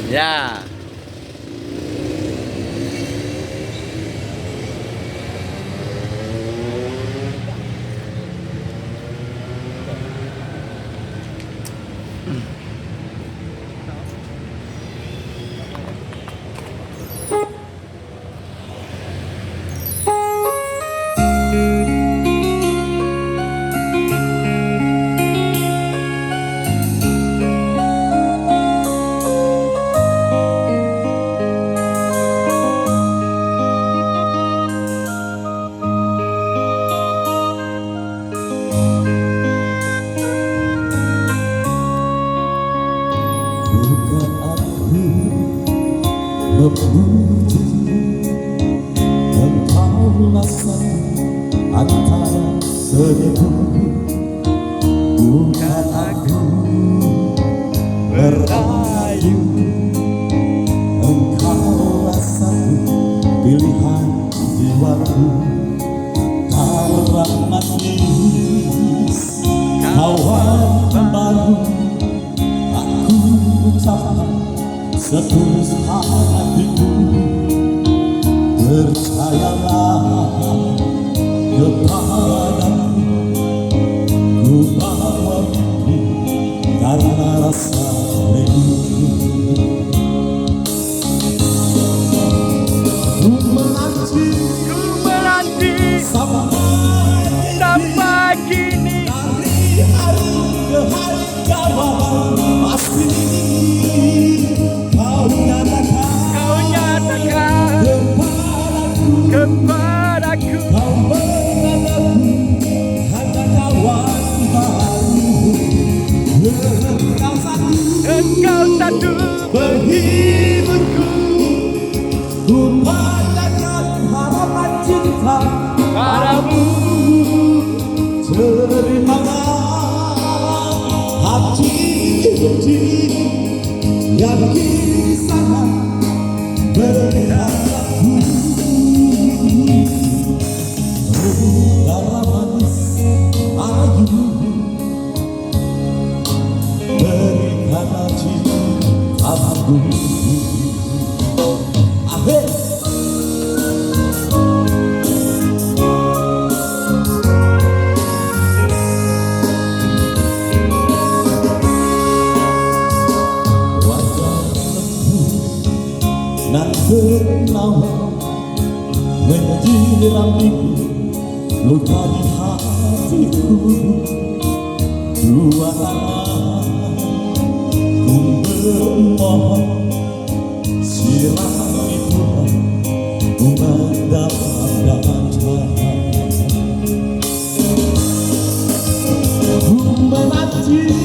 Ya. Bukan aku memuji, engkaulah satu antara seribu. Bukan aku merayu, engkaulah satu pilihan jiwaku. Karena manis kawan baru aku ucapkan setulus hatiku. Percayalah kepadaku, ku bawa mimpi karena rasa rindu. Ku menanti sampai kini, dari hari ke hari jawaban pasti kau nyatakan kepadaku, kau menganggapku hanya kawan baru. Engkau satu penghiburku, ku panjatkan harapan cinta padamu. Terimalah hati yang kini sangat berharapku. Udara manis ayu, berikanlah cintamu. Akhir nan tertawa menjiramiku luka di hatiku. Dua tangan ku bermohon, sirami Tuhan bunga dalam cahaya. Ku menanti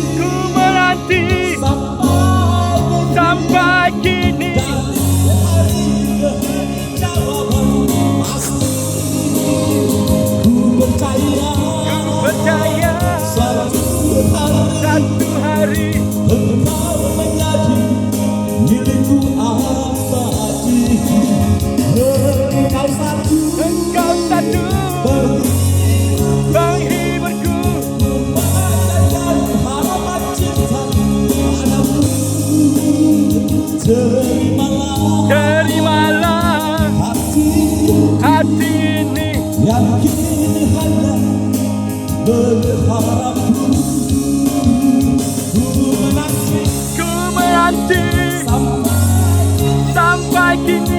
sampai kini, percaya satu hari engkau menjadi milikku abadi. Engkau satu penghiburku, panjatkan harapan cinta padamu. Terimalah hati ini yang kini hanya berharapku. Ku menanti sampai kini,